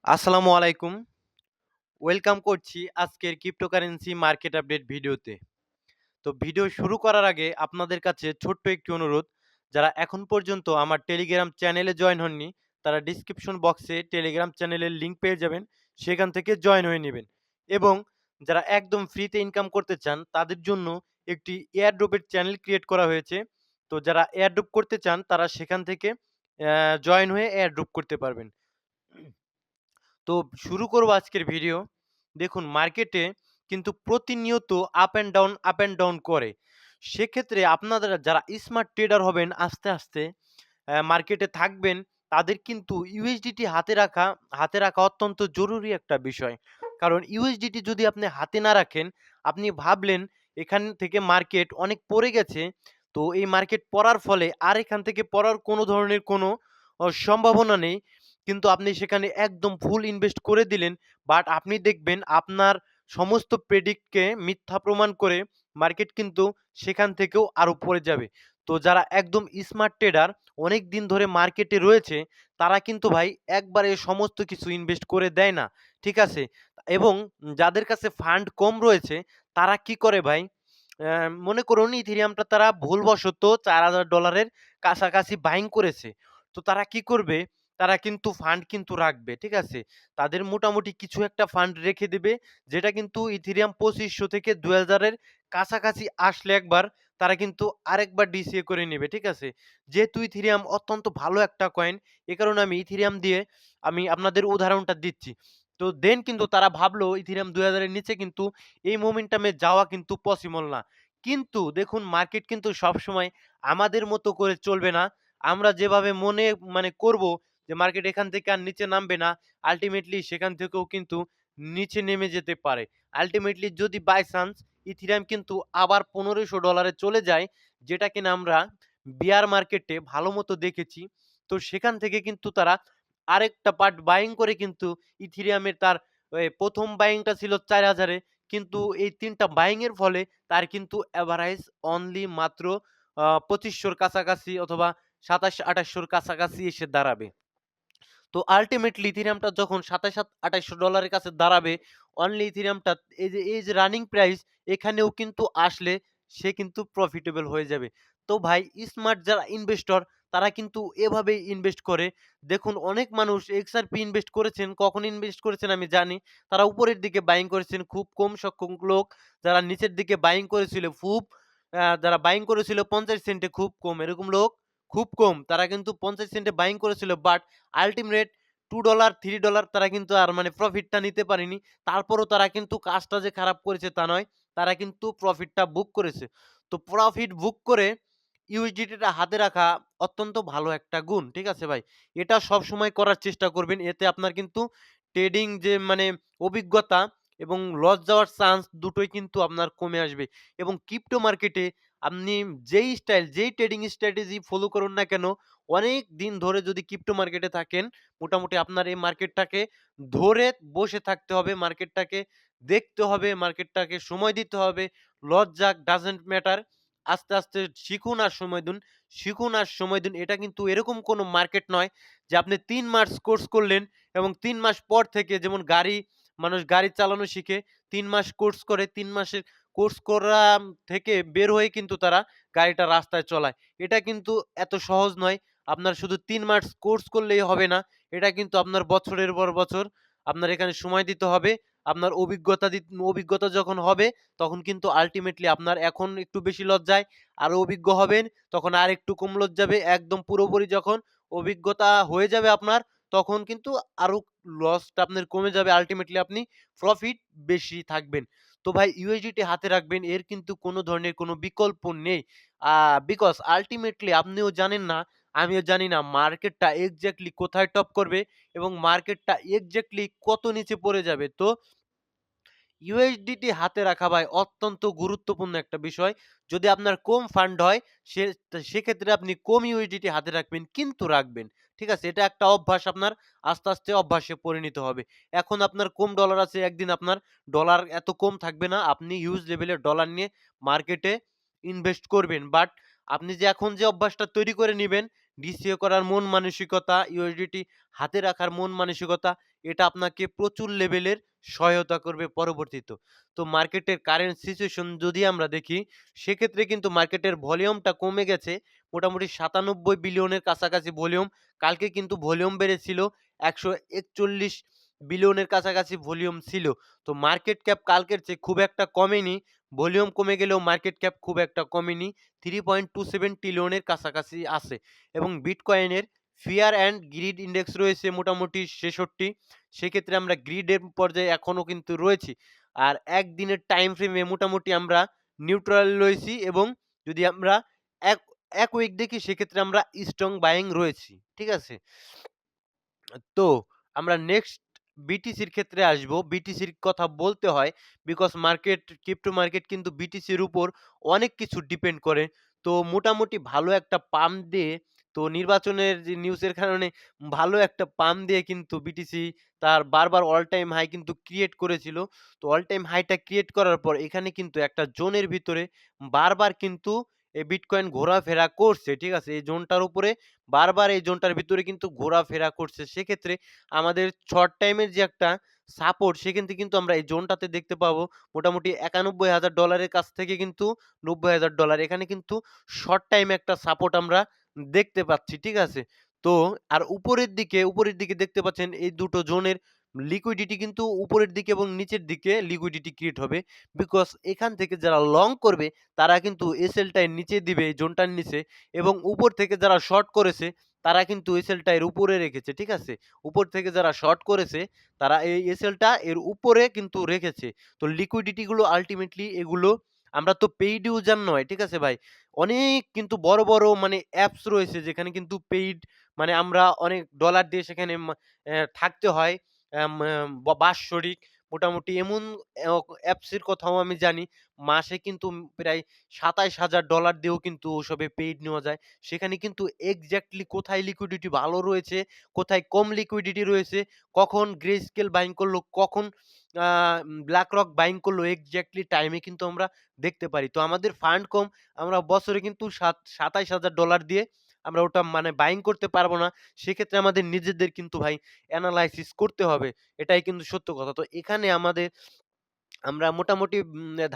আসসালামু আলাইকুম। ওয়েলকাম করছি আজকের ক্রিপ্টোকারেন্সি মার্কেট আপডেট ভিডিওতে। তো ভিডিও শুরু করার আগে আপনাদের কাছে ছোট্ট একটি অনুরোধ, যারা এখন পর্যন্ত আমার টেলিগ্রাম চ্যানেলে জয়েন হননি, তারা ডিসক্রিপশন বক্সে টেলিগ্রাম চ্যানেলের লিংক পেয়ে যাবেন। সেখান থেকে জয়েন হয়ে নিবেন। এবং যারা একদম ফ্রিতে ইনকাম করতে চান, তাদের জন্য একটি এয়ারড্রপের চ্যানেল ক্রিয়েট করা হয়েছে। তো যারা এয়ারড্রপ করতে চান, তারা সেখান থেকে জয়েন হয়ে এয়ারড্রপ করতে পারবেন। তো শুরু করব আজকের ভিডিও। দেখুন, মার্কেটে কিন্তু প্রতিনিয়ত আপ অ্যান্ড ডাউন করে। সেক্ষেত্রে আপনারা যারা স্মার্ট ট্রেডার হবেন, আস্তে আস্তে মার্কেটে থাকবেন, তাদের কিন্তু ইউএসডিটি হাতে রাখা অত্যন্ত জরুরি একটা বিষয়। কারণ ইউএসডিটি যদি আপনি হাতে না রাখেন, আপনি ভাবলেন এখান থেকে মার্কেট অনেক পড়ে গেছে, তো এই মার্কেট পড়ার ফলে আর এখান থেকে পড়ার কোনো ধরনের কোনো সম্ভাবনা নেই। কিন্তু আপনি সেখানে একদম ফুল ইনভেস্ট করে দিলেন। বাট আপনি দেখবেন আপনার সমস্ত প্রেডিক্টকে মিথ্যা প্রমাণ করে মার্কেট কিন্তু সেখান থেকেও আরো পড়ে যাবে। তো যারা একদম স্মার্ট ট্রেডার অনেক দিন ধরে মার্কেটে রয়েছে, তারা কিন্তু ভাই একবারে সমস্ত কিছু ইনভেস্ট করে দেয় না। ঠিক আছে? এবং যাদের কাছে ফান্ড কম রয়েছে, তারা কি করে ভাই? মনে করুন ইথেরিয়ামটা তারা ভুলবশত $৪,০০০ কাছাকাছি বাইং করেছে। তো তারা কি করবে? তারা কিন্তু ফান্ড কিন্তু রাখবে। ঠিক আছে? তাদের মোটামুটি কিছু একটা ফান্ড রেখে দেবে, যেটা কিন্তু ইথেরিয়াম ২৫০০ থেকে ২,০০০ এর কাছাকাছি আসলে একবার তারা কিন্তু আরেকবার ডিসিএ করে নেবে। ঠিক আছে? যেহেতু ইথেরিয়াম অত্যন্ত ভালো একটা কয়েন, এ কারণে আমি ইথেরিয়াম দিয়ে আমি আপনাদের উদাহরণটা দিচ্ছি। তো দেন কিন্তু তারা ভাবলো ইথেরিয়াম ২,০০০ এর নিচে কিন্তু এই মোমেন্টামে যাওয়া কিন্তু পসিবল না। কিন্তু দেখুন, মার্কেট কিন্তু সবসময় আমাদের মতো করে চলবে না। আমরা যেভাবে মনে মানে করব যে মার্কেট এখান থেকে আর নিচে নামবে না, আল্টিমেটলি সেখান থেকেও কিন্তু নিচে নেমে যেতে পারে। আল্টিমেটলি যদি বাই চান্স ইথেরিয়াম কিন্তু আবার $১৫০০ এ চলে যায়, যেটা কিনা আমরা বিয়ার মার্কেটে ভালো মতো দেখেছি। তো সেখান থেকে কিন্তু তারা আরেকটা পার্ট বাইং করে কিন্তু ইথেরিয়ামের তার ১ম বাইংটা ছিল ৪,০০০ এ, কিন্তু এই ৩ টা বাইং এর ফলে তার কিন্তু এভারেজ অনলি মাত্র ২৫০০ র কাছাকাছি অথবা ২৭-২৮০০ র কাছাকাছি এসে দাঁড়াবে। তো আল্টিমেটলি ইথেরিয়ামটা যখন $২৭-২৮০০ এর কাছে দাঁড়াবে, অনলি ইথেরিয়ামটা এই যে রানিং প্রাইস, এখানেও কিন্তু আসলে সে কিন্তু প্রফিটেবল হয়ে যাবে। তো ভাই, স্মার্ট যারা ইনভেস্টর, তারা কিন্তু এভাবেই ইনভেস্ট করে। দেখুন, অনেক মানুষ এক্সআরপি ইনভেস্ট করেছেন। কখন ইনভেস্ট করেছেন আমি জানি। তারা উপরের দিকে বাইং করেছেন। খুব কম সংখ্যক লোক যারা নিচের দিকে বাইং করেছিল, যারা বাইং করেছিল ৫০ সেন্টে, খুব কম। এরকম লোক খুব কম। তারা কিন্তু ৫০ সেন্টে বাইং করেছিল, বাট আল্টিমেট $2 $3 তারা কিন্তু আর মানে প্রফিটটা নিতে পারেনি। তারপরও তারা কিন্তু কাজটা যে খারাপ করেছে তা নয়। তারা কিন্তু প্রফিটটা বুক করেছে। তো প্রফিট বুক করে ইউএসডিটিটা হাতে রাখা অত্যন্ত ভালো একটা গুণ। ঠিক আছে ভাই? এটা সবসময় করার চেষ্টা করবেন। এতে আপনার কিন্তু ট্রেডিং যে মানে অভিজ্ঞতা এবং লস যাওয়ার চান্স দুটোই কিন্তু আপনার কমে আসবে। এবং ক্রিপ্টো মার্কেটে আপনি যেই ট্রেডিং স্ট্র্যাটেজি ফলো করুন না কেন, অনেক দিন ধরে যদি ক্রিপ্টো মার্কেটে থাকেন, মোটামুটি আপনার এই মার্কেটটাকে ধরে বসে থাকতে হবে, মার্কেটটাকে দেখতে হবে, মার্কেটটাকে সময় দিতে হবে। লস যাক ডাজন্ট ম্যাটার। আস্তে, আস্তে শিখুন আর সময় দিন। এটা কিন্তু এরকম কোনো মার্কেট নয় যে আপনি ৩ মাস কোর্স করলেন এবং ৩ মাস পর থেকে, যেমন মানুষ গাড়ি চালানো শিখে ৩ মাস কোর্স করে, ৩ মাসের কোর্স করা থেকে বের হয়ে কিন্তু তারা গাড়িটা রাস্তায় চলায়। এটা কিন্তু এত সহজ নয়। আপনার শুধু ৩ মাস কোর্স করলেই হবে না। এটা কিন্তু আপনার বছরের পর বছর আপনার এখানে সময় দিতে হবে। আপনার অভিজ্ঞতা যখন হবে, তখন কিন্তু আল্টিমেটলি আপনার এখন একটু বেশি লজ্জায়, আরো অভিজ্ঞ হবেন, তখন আরেকটু কম লজ্জাবে। একদম পুরোপুরি যখন অভিজ্ঞতা হয়ে যাবে আপনার, তখন কিন্তু আরো লসটা আপনার কমে যাবে। আল্টিমেটলি আপনি প্রফিট বেশি থাকবেন। তো ভাই, ইউএসডিটি হাতে রাখবেন। এর কিন্তু কোনো ধরনের কোনো বিকল্প নেই। বিকজ আল্টিমেটলি আপনিও জানেন না, আমিও জানি না মার্কেটটা এক্সাক্টলি কোথায় টপ করবে এবং মার্কেটটা এক্সাক্টলি কত নিচে পড়ে যাবে। তো ইউএসডিটি হাতে রাখা ভাই অত্যন্ত গুরুত্বপূর্ণ একটা বিষয়। যদি আপনার কম ফান্ড হয়, সে সেক্ষেত্রে আপনি কম ইউএসডিটি হাতে রাখবেন, কিন্তু রাখবেন। ঠিক আছে? এটা একটা অভ্যাস আপনার আস্তে, আস্তে অভ্যাসে পরিণত হবে। এখন আপনার কম ডলার আছে, একদিন আপনার ডলার এত কম থাকবে না। আপনি হিউজ লেভেলের ডলার নিয়ে মার্কেটে ইনভেস্ট করবেন। বাট আপনি যে এখন যে অভ্যাসটা তৈরি করে নিবেন, ডিসিএ করার মন মানসিকতা, ইউএসডিটি হাতে রাখার মন মানসিকতা, এটা আপনাকে প্রচুর লেভেলের সহায়তা করবে পরবর্তীতে। তো মার্কেটের কারেন্ট সিচুয়েশন যদি আমরা দেখি, সেক্ষেত্রে কিন্তু মার্কেটের ভলিউমটা কমে গেছে। মোটামুটি ৯৭ বিলিয়নের কাছাকাছি ভলিউম। কালকে কিন্তু ভলিউম বেড়েছিল ১৪১ বিলিয়নের কাছাকাছি ভলিউম ছিল। তো মার্কেট ক্যাপ কালকের চেয়ে খুব একটা কমেনি। ভলিউম কমে গেলেও মার্কেট ক্যাপ খুব একটা কমেনি। ৩.27 ট্রিলিয়নের কাছাকাছি আছে এবং বিটকয়েনের ফিয়ার অ্যান্ড গ্রিড ইন্ডেক্স রয়েছে মোটামুটি ৬৬। সেক্ষেত্রে আমরা গ্রিডের পর্যায়ে এখনো কিন্তু রয়েছি। আর একদিনের টাইম ফ্রেমে মোটামুটি আমরা নিউট্রাল রয়েছি এবং যদি আমরা এক এক উইক দেখি সেক্ষেত্রে আমরা স্ট্রং বাইং রয়েছি। ঠিক আছে? তো আমরা নেক্সট বিটিসির ক্ষেত্রে আসবো। বিটিসির কথা বলতে হয় বিকজ মার্কেট, ক্রিপ্টো মার্কেট কিন্তু বিটিসির উপর অনেক কিছু ডিপেন্ড করে। তো মোটামুটি ভালো একটা পাম্প দিয়ে, তো নির্বাচনের যে নিউজের কারণে ভালো একটা পাম্প দিয়ে কিন্তু বিটিসি তার বারবার অল টাইম হাই কিন্তু ক্রিয়েট করেছিল। তো অল টাইম হাইটা ক্রিয়েট করার পর এখানে কিন্তু একটা জোনের ভিতরে বারবার কিন্তু এই বিটকয়েন ঘোরাফেরা করছে। ঠিক আছে? এই জোনটার উপরে বারবার এই জোনটার ভিতরে কিন্তু ঘোরাফেরা করছে। সেক্ষেত্রে আমাদের শর্ট টাইমের যে একটা সাপোর্ট, সেখান থেকে কিন্তু আমরা এই জোনটাতে দেখতে পাবো মোটামুটি $৯১,০০০ কাছ থেকে কিন্তু $৯০,০০০। এখানে কিন্তু শর্ট টাইমে একটা সাপোর্ট আমরা দেখতে পাচ্ছি। ঠিক আছে? তো আর উপরের দিকে দেখতে পাচ্ছেন এই দুটো জোনের লিকুইডিটি কিন্তু উপরের দিকে এবং নিচের দিকে লিকুইডিটি ক্রিয়েট হবে। বিকজ এখান থেকে যারা লং করবে তারা কিন্তু এসএলটা এর নিচে দিবে এই জোনটার নিচে, এবং উপর থেকে যারা শর্ট করেছে তারা কিন্তু এসএলটা এর উপরে রেখেছে। ঠিক আছে? উপর থেকে যারা শর্ট করেছে তারা এই এসএলটা এর উপরে কিন্তু রেখেছে। তো লিকুইডিটি গুলো আল্টিমেটলি এগুলো আমরা তো পেইড ইউজার নয়। ঠিক আছে ভাই? অনেক কিন্তু বড়, বড় মানে অ্যাপস রয়েছে যেখানে কিন্তু পেইড, মানে আমরা অনেক ডলার দিয়ে সেখানে থাকতে হয়। বাৎসরিক মোটামুটি এমন অ্যাপসের কথাও আমি জানি মাসে কিন্তু প্রায় $২৭,০০০ দিয়েও কিন্তু ওসবে পেইড নেওয়া যায়। সেখানে কিন্তু এক্সাক্টলি কোথায় লিকুইডিটি ভালো রয়েছে, কোথায় কম লিকুইডিটি রয়েছে, কখন গ্রেস্কেল বাইং করলো, কখন আ ব্ল্যাকরক বাইং করলো এক্সাক্টলি টাইমে কিন্তু আমরা দেখতে পারি। তো আমাদের ফান্ড কম, আমরা বছরে কিন্তু $২৭,০০০ দিয়ে আমরা ওটা মানে বাইং করতে পারবো না। সেক্ষেত্রে আমাদের নিজেদের কিন্তু ভাই এনালাইসিস করতে হবে। এটাই কিন্তু সত্য কথা। তো এখানে আমরা মোটামুটি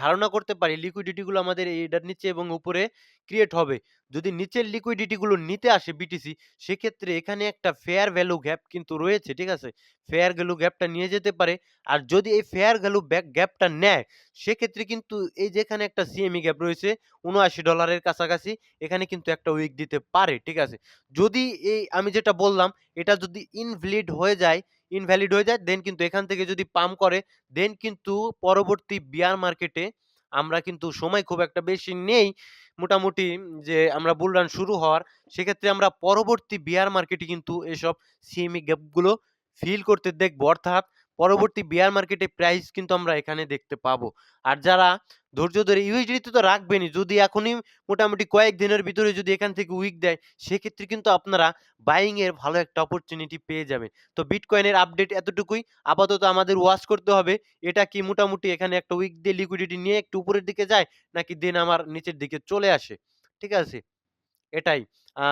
ধারণা করতে পারি লিকুইডিটি গুলো আমাদের এটার নিচে এবং উপরে ক্রিয়েট হবে। যদি নিচের লিকুইডিটি গুলো নিতে আসে বিটিসি, সেক্ষেত্রে এখানে একটা ফেয়ার ভ্যালু গ্যাপ কিন্তু রয়েছে। ঠিক আছে? ফেয়ার ভ্যালু গ্যাপটা নিয়ে যেতে পারে। আর যদি এই ফেয়ার ভ্যালু গ্যাপটা নেয়, সেক্ষেত্রে কিন্তু এই যে এখানে একটা সিএমই গ্যাপ রয়েছে $৭৯ এর কাছাকাছি, এখানে কিন্তু একটা উইক দিতে পারে। ঠিক আছে? যদি এই আমি যেটা বললাম এটা যদি ইনভ্যালিড হয়ে যায় দেন কিন্তু এখান থেকে যদি পাম্প করে দেন কিন্তু পরবর্তী বিয়ার মার্কেটে আমরা কিন্তু সময় খুব একটা বেশি নেই। মোটামুটি যে আমরা বুল রান শুরু হওয়ার, সেক্ষেত্রে আমরা পরবর্তী বিয়ার মার্কেটে কিন্তু এসব সিএমই গ্যাপ গুলো ফিল করতে দেখবো। অর্থাৎ পরবর্তী বিয়ার মার্কেটে প্রাইস কিন্তু আমরা এখানে দেখতে পাবো। আর যারা ধৈর্য ধরে ইউএসডিটি তো রাখবেনই। যদি এখনই মোটামুটি কয়েকদিনের ভিতরে যদি এখান থেকে উইক দেয়, সেক্ষেত্রে কিন্তু আপনারা বাইং এর ভালো একটা অপরচুনিটি পেয়ে যাবেন। তো বিটকয়েনের আপডেট এতটুকুই। আপাতত আমাদের ওয়াচ করতে হবে এটা কি মোটামুটি এখানে একটা উইক দিয়ে লিকুইডিটি নিয়ে একটু উপরের দিকে যায় নাকি দেন আমার নিচের দিকে চলে আসে। ঠিক আছে? এটাই। আ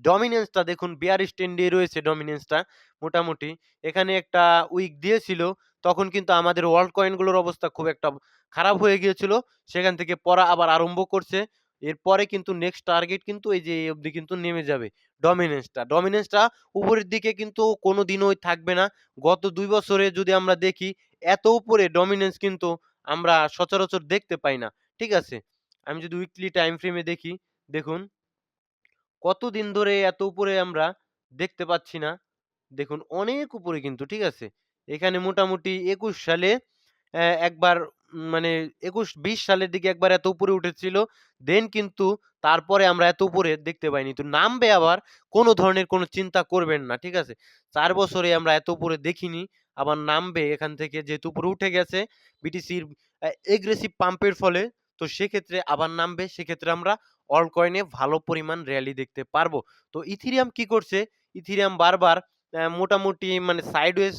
ডমিন্যান্সটা দেখুন bearish trend এ রয়েছে ডমিন্যান্সটা মোটামুটি। এখানে একটা উইক দিয়েছিল, তখন কিন্তু আমাদের অল্ট কয়েন গুলোর অবস্থা খুব একটা খারাপ হয়ে গিয়েছিল। সেখান থেকে পড়া আবার আরম্ভ করছে। এরপরে কিন্তু নেক্সট টার্গেট কিন্তু এই যে এই অবধি কিন্তু নেমে যাবে ডমিন্যান্সটা। ডমিন্যান্সটা উপরের দিকে কিন্তু কোনদিনই থাকবে না। গত ২ বছরে যদি আমরা দেখি এত উপরে ডমিন্যান্স কিন্তু আমরা সচরাচর দেখতে পাই না। ঠিক আছে? আমি যদি উইকলি টাইম ফ্রেমে দেখি, দেখুন কতদিন ধরে এত উপরে আমরা দেখতে পাচ্ছি না। দেখুন অনেক উপরে কিন্তু, ঠিক আছে? এখানে মোটামুটি ২১ সালে একবার মানে ২১-২০ সালের দিকে একবার এত উপরে উঠেছিল। দেন কিন্তু তারপরে আমরা এত উপরে দেখতে পাইনি। তো নামবে আবার কোন ধরনের কোন চিন্তা করবেন না। ঠিক আছে? ৪ বছরে আমরা এত উপরে দেখিনি। আবার নামবে এখান থেকে যেহেতু উপরে উঠে গেছে বিটিসির এগ্রেসিভ পাম্প এর ফলে। তো সেক্ষেত্রে আবার নামবে। সেক্ষেত্রে আমরা অল্ট কয়েনে ভালো পরিমাণ র‍্যালি দেখতে পারবো। তো ইথেরিয়াম কি করছে? ইথেরিয়াম বারবার মোটামুটি মানে সাইডওয়েজ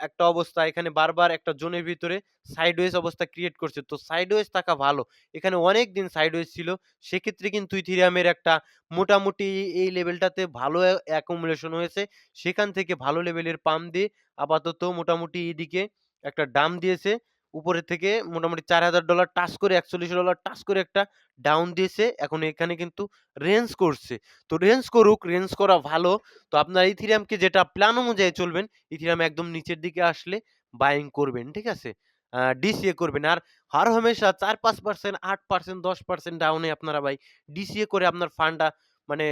একটা অবস্থা এখানে বারবার একটা জোনের ভিতরে সাইডওয়েজ অবস্থা ক্রিয়েট করছে। তো সাইডওয়েজ থাকা ভালো। এখানে অনেকদিন সাইডওয়েজ ছিল। সেক্ষেত্রে কিন্তু ইথেরিয়ামের একটা মোটামুটি এই লেভেলটাতে ভালো অ্যাকুমুলেশন হয়েছে। সেখান থেকে ভালো লেভেলের পাম্প দিয়ে আপাতত মোটামুটি এদিকে একটা ডাম্প দিয়েছে। উপরের থেকে মোটামুটি $৪,০০০ টাচ করে $৪১ টাচ করে একটা ডাউন দিয়েছে। এখন এখানে কিন্তু রেঞ্জ করছে। তো রেঞ্জ করুক, রেঞ্জ করা ভালো। তো আপনার ইথেরিয়ামকে যেটা প্ল্যান অনুযায়ী চলবেন, ইথেরিয়াম একদম নিচের দিকে আসলে বাইং করবেন। ঠিক আছে? ডিসিএ করবেন। আর হর হামেশা ৪-৫% ৮% ১০% ডাউনে আপনারা ভাই ডিসিএ করে আপনার ফান্ডটা মানে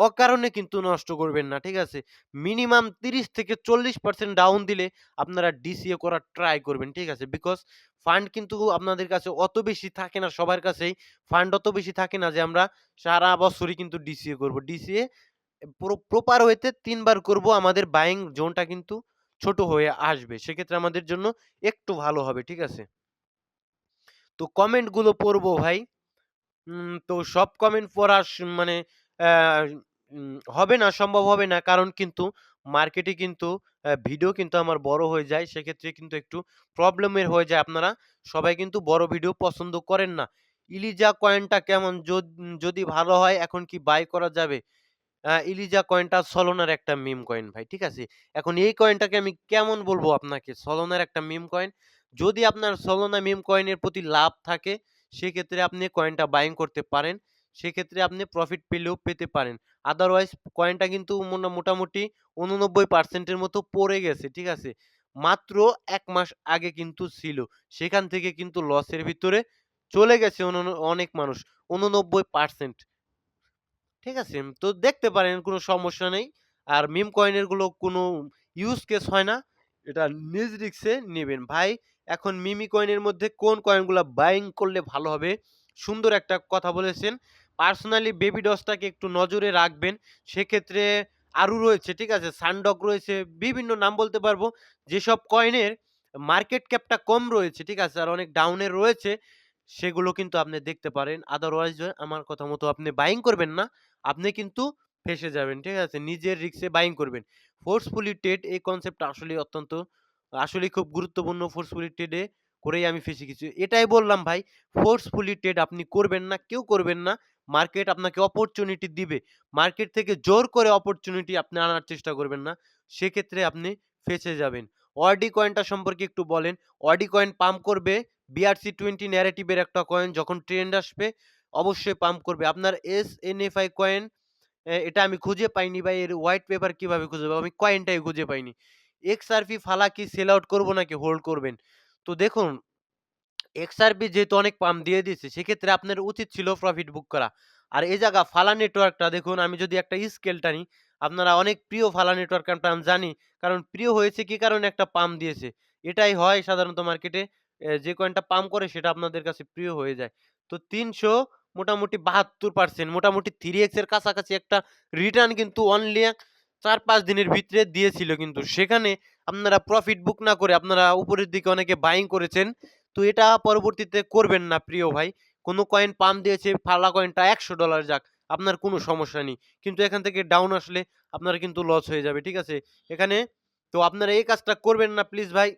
অকারণে কিন্তু নষ্ট করবেন না। ঠিক আছে? মিনিমাম ৩০ থেকে ৪০% ডাউন দিলে আপনারা ডিসিএ করার ট্রাই করবেন। ঠিক আছে? বিকজ ফান্ড কিন্তু আপনাদের কাছে অত বেশি থাকে না সবার কাছেই। ফান্ড অত বেশি থাকে না যে আমরা সারা বছরই কিন্তু ডিসিএ করব। ডিসিএ প্রপার ওয়েতে ৩ বার করব। আমাদের বাইং জোনটা কিন্তু ছোট হয়ে আসবে। সেক্ষেত্রে আমাদের জন্য একটু ভালো হবে। ঠিক আছে? তো কমেন্ট গুলো পড়বো ভাই। তো সব কমেন্ট পড়া মানে অ্যা হবে না, সম্ভব হবে না। কারণ কিন্তু মার্কেটে কিন্তু ভিডিও কিন্তু আমার বড় হয়ে যায়। সেক্ষেত্রে কিন্তু একটু প্রবলেমের হয়ে যায়। আপনারা সবাই কিন্তু বড় ভিডিও পছন্দ করেন না। ইলিজা কয়েনটা কেমন? যদি ভালো হয় এখন কি বাই করা যাবে? ইলিজা কয়েনটা সলোনার একটা মিম কয়েন ভাই। ঠিক আছে? এখন এই কয়েনটাকে আমি কেমন বলবো আপনাকে? সলোনার একটা মিম কয়েন। যদি আপনার সলোনা মিম কয়েনের প্রতি লাভ থাকে, সেক্ষেত্রে আপনি কয়েনটা বাইং করতে পারেন। সেক্ষেত্রে আপনি প্রফিট পেলেও পেতে পারেন। আদারওয়াইজ কয়েনটা কিন্তু মোটামুটি ৮৯% এর মতো পড়ে গেছে। ঠিক আছে? মাত্র ১ মাস আগে কিন্তু ছিল। সেখান থেকে কিন্তু লসের ভিতরে চলে গেছে অনেক মানুষ। ৮৯%। ঠিক আছে? তো দেখতে পারেন কোনো সমস্যা নেই। আর মিম কয়েনের গুলো কোনো ইউজ কেস হয় না। এটা নিজ রিস্কে নিবেন। ভাই এখন মিমি কয়েনের মধ্যে কোন কয়েনগুলা বাইং করলে ভালো হবে? সুন্দর একটা কথা বলেছেন। পার্সোনালি বেবি ডসটাকে একটু নজরে রাখবেন। সেক্ষেত্রে আরও রয়েছে, ঠিক আছে? সানডগ রয়েছে, বিভিন্ন নাম বলতে পারবো। যেসব কয়েনের মার্কেট ক্যাপটা কম রয়েছে, ঠিক আছে? আর অনেক ডাউনে রয়েছে, সেগুলো কিন্তু আপনি দেখতে পারেন। আদারওয়াইজ আমার কথা মতো আপনি বাইং করবেন না। আপনি কিন্তু ফেঁসে যাবেন। ঠিক আছে? নিজের রিস্কে বাইং করবেন। ফোর্সফুলি ট্রেড এই কনসেপ্টটা আসলেই আসলেই খুব গুরুত্বপূর্ণ। ফোর্সফুলি ট্রেডে করেই আমি ফেঁসে গেছি। এটাই বললাম ভাই, ফোর্সফুলি ট্রেড আপনি করবেন না, কেউ করবেন না। মার্কেট আপনাকে অপরচুনিটি দিবে। মার্কেট থেকে জোর করে অপরচুনিটি আপনি আনার চেষ্টা করবেন না। সেক্ষেত্রে আপনি ফেঁসে যাবেন। অডি কয়েনটা সম্পর্কে একটু বলেন। অডি কয়েন পাম্প করবে। BRC20 ন্যারেটিভের একটা কয়েন যখন ট্রেন্ড আসবে অবশ্যই পাম্প করবে। আপনার SNFI কয়েন এটা আমি খুঁজে পাইনি ভাই। এর হোয়াইট পেপার কিভাবে খুঁজে পাবো? আমি কয়েনটাই খুঁজে পাইনি। XRP ফালা কি সেল আউট করব নাকি হোল্ড করবেন? তো দেখুন, XRP যেহেতু অনেক পাম্প দিয়ে দিয়েছে, সেক্ষেত্রে আপনার উচিত ছিল প্রফিট বুক করা। আর এই জায়গা ফালা নেটওয়ার্কটা দেখুন, আমি যদি একটা স্কেল টানি, আপনারা অনেক প্রিয় ফালা নেটওয়ার্কটা আমি জানি। কারণ প্রিয় হয়েছে কি কারণে? একটা পাম্প দিয়েছে। এটাই হয় সাধারণত মার্কেটে। যে কয়েনটা পাম্প করে সেটা আপনাদের কাছে প্রিয় হয়ে যায়। তো ৩০০ মোটামুটি ৭২% মোটামুটি 3x এর কাছাকাছি একটা রিটার্ন কিন্তু অনলি ৪-৫ দিনের ভিতরে দিয়েছিল কিন্তু। সেখানে আপনারা প্রফিট বুক না করে আপনারা উপরের দিকে অনেকে বাইং করেছেন। তো এটা পরবর্তীতে করবেন না প্রিয় ভাই। কোনো কয়েন পাম্প দিয়েছে, ফালা কয়েনটা $১০০ যাক, আপনার কোনো সমস্যা নেই। কিন্তু এখান থেকে ডাউন আসলে আপনার কিন্তু লস হয়ে যাবে। ঠিক আছে? এখানে তো আপনারা এই কাজটা করবেন না প্লিজ ভাই।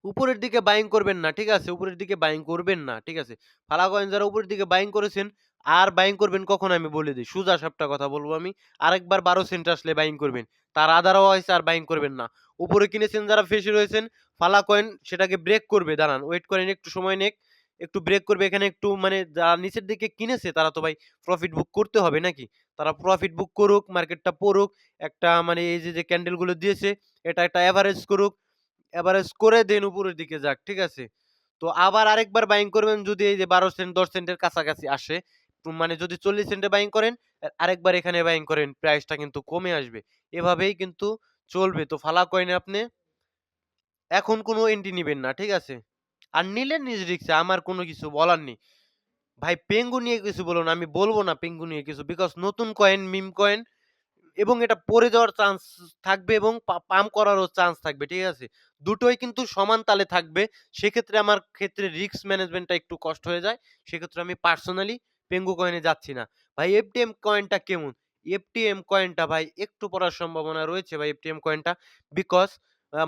উপরের দিকে বাইং করবেন না। ঠিক আছে? উপরের দিকে বাইং করবেন না। ঠিক আছে? ফালা কয়েন যারা উপরের দিকে বাইং করেছেন, আর বাইং করবেন কখন আমি বলে দেই। সোজা সাপটা কথা বলবো আমি। আরেকবার ১২ সেন্ট আসলে বাইং করবেন। তার আদারওয়াইজ আর বাইং করবেন না। উপরে কিনেছেন যারা ফেঁসে রয়েছেন, ফালা কয়েন সেটাকে ব্রেক করবে। দাঁড়ান, ওয়েট করেন, একটু সময় নেক। একটু ব্রেক করবে। এখানে একটু মানে যারা নিচের দিকে কিনেছে তারা তো ভাই প্রফিট বুক করতে হবে নাকি? তারা প্রফিট বুক করুক, মার্কেটটা পড়ুক। একটা মানে এই যে ক্যান্ডেল গুলো দিয়েছে, এটা একটা এভারেজ করুক। এভারেজ করে দেন উপরের দিকে যাক। ঠিক আছে? তো আবার আরেকবার বাইং করবেন যদি এই যে ১২ সেন্ট ১০ সেন্টের কাছাকাছি আসে। মানে যদি ৪০ সেন্টে বাইং করেন, আরেকবার এখানে বাইং করেন, প্রাইসটা কিন্তু কমে আসবে। এভাবেই কিন্তু চলবে। তো ফালা কয়েনে আপনি এখন কোনো এন্ট্রি নিবেন না। ঠিক আছে? আর নিলে নিজ রিস্কে, আমার কোনো কিছু বলার নেই। ভাই পেঙ্গু নিয়ে কিছু বলুন। আমি বলব না পেঙ্গু নিয়ে কিছু। বিকজ নতুন কয়েন, মিম কয়েন এবং এটা পড়ে যাওয়ার চান্স থাকবে এবং পাম্প করারও চান্স থাকবে। ঠিক আছে? দুটোই কিন্তু সমান তালে থাকবে। সেক্ষেত্রে আমার ক্ষেত্রে রিস্ক ম্যানেজমেন্টটা একটু কষ্ট হয়ে যায়। সেক্ষেত্রে আমি পার্সোনালি পেঙ্গু কয়েনে যাচ্ছি না। ভাই এফটিএম কয়েনটা কেমন? এফটিএম কয়েনটা ভাই একটু পড়ার সম্ভাবনা রয়েছে ভাই এফটিএম কয়েনটা। বিকজ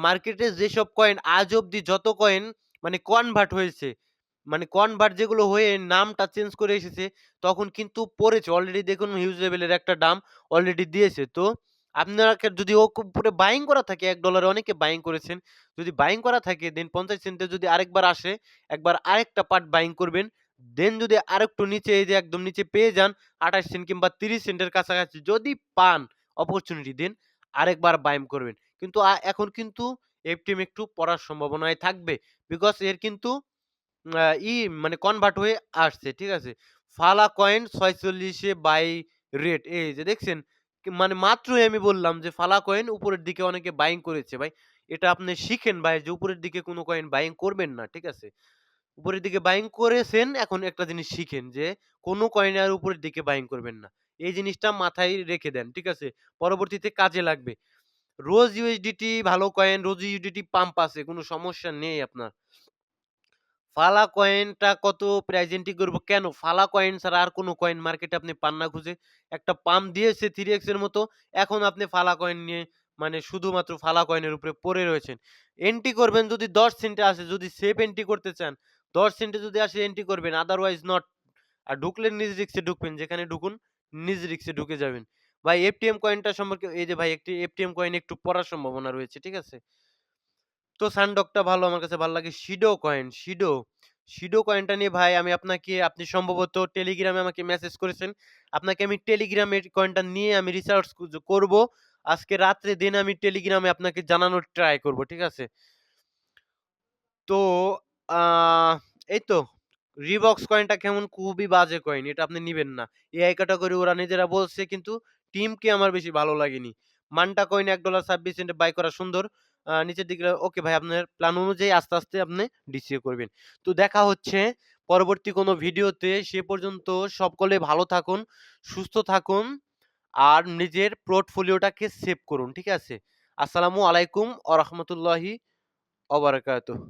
মার্কেটে যেসব কয়েন আজ অব্দি যত কয়েন মানে কনভার্ট হয়েছে, মানে কনভার্ট যেগুলো হয়ে নামটা চেঞ্জ করে এসেছে, তখন কিন্তু পড়েছে। অলরেডি দেখুন হিউজ লেভেলের একটা দাম অলরেডি দিয়েছে। তো আপনাকে যদি উপরে বাইং করা থাকে $1 এ অনেকে বাইং করেছেন। যদি বাইং করা থাকে দেন ৫০ সেন্টে যদি আরেকবার আসে, একবার আরেকটা পার্ট বাইং করবেন। দেন যদি আরেকটু নিচে এই যে একদম নিচে পেয়ে যান ২৮ সেন্ট কিংবা ৩০ সেন্টের কাছাকাছি যদি পান অপরচুনিটি দেন আরেকবার বাইং করবেন। কিন্তু এখন কিন্তু এফটিএম একটু পড়ার সম্ভাবনায় থাকবে। বিকজ এর কিন্তু আ ই মানে কনভার্ট হয়ে আসছে। ঠিক আছে? ফালা কয়েন ৪৬ এ বাই রেট এই যে দেখছেন? মানে মাত্রই আমি বললাম যে ফালা কয়েন উপরের দিকে অনেকে বাইং করেছে ভাই। এটা আপনি শিখেন ভাই যে উপরের দিকে কোন কয়েন বাইং করবেন না। ঠিক আছে? উপরের দিকে বাইং করেছেন এখন একটা জিনিস শিখেন যে কোন কয়েন আর উপরের দিকে বাইং করবেন না। এই জিনিসটা মাথায় রেখে দেন। ঠিক আছে? পরবর্তীতে কাজে লাগবে। রোজ ইউএসডিটি ভালো কয়েন, রোজ ইউএসডিটি পাম্প আছে। কোন সমস্যা নেই আপনার। ফালা কয়েনটা কত প্রেজেন্টি করব কেন? ফালা কয়েন ছাড়া আর কোন কয়েন মার্কেটে আপনি পান না খুঁজে। একটা পাম্প দিয়েছে 3x এর মতো। এখন আপনি ফালা কয়েন নিয়ে মানে শুধুমাত্র ফালা কয়েনের উপরে পড়ে রয়েছেন। এন্ট্রি করবেন যদি ১০ সেন্টে আসে, যদি সেফ এন্ট্রি করতে চান, ১০ সেন্টে যদি আসে এন্ট্রি করবেন। Otherwise not. আর ঢুকলে নিজ রিস্কে ঢুকবেন। যেখানে ঢুকুন নিজ রিস্কে ঢুকে যাবেন। ভাই এফটিএম কয়েনটা সম্পর্কে এই যে ভাই একটি এফটিএম কয়েন একটু পড়ার সম্ভাবনা রয়েছে। ঠিক আছে? তো সানডকটা ভালো আমার কাছে ভাল লাগে। শিডো কয়েন, শিডো কয়েনটা নিয়ে ভাই আমি আপনাকে আপনি সম্ভবত টেলিগ্রামে আমাকে মেসেজ করেছেন। আপনাকে আমি টেলিগ্রামের কয়েনটা নিয়ে আমি রিসার্চ করব। আজকে রাত্রে দেন আমি টেলিগ্রামে আপনাকে জানানোর ট্রাই করব। ঠিক আছে? তো আ এই তো রিবক্স কয়েনটা কেমন খুবই বাজে কয়েন। এটা আপনি নিবেন না। এআই ক্যাটেগরি ওরা নিজেরা বলছে কিন্তু টিমকে আমার বেশি ভালো লাগেনি। মান্টা কয়েন $১.২৬ বাই করা সুন্দর। নিচের দিকে ওকে ভাই আপনার প্ল্যান অনুযায়ী আস্তে, আস্তে আপনি ডিসিএ করবেন। তো দেখা হচ্ছে পরবর্তী কোনো ভিডিওতে। সে পর্যন্ত সকলে ভালো থাকুন, সুস্থ থাকুন আর নিজের পোর্টফোলিওটাকে সেভ করুন। ঠিক আছে? আসসালামু আলাইকুম ওয়া রাহমাতুল্লাহি ওয়া বারাকাতুহু।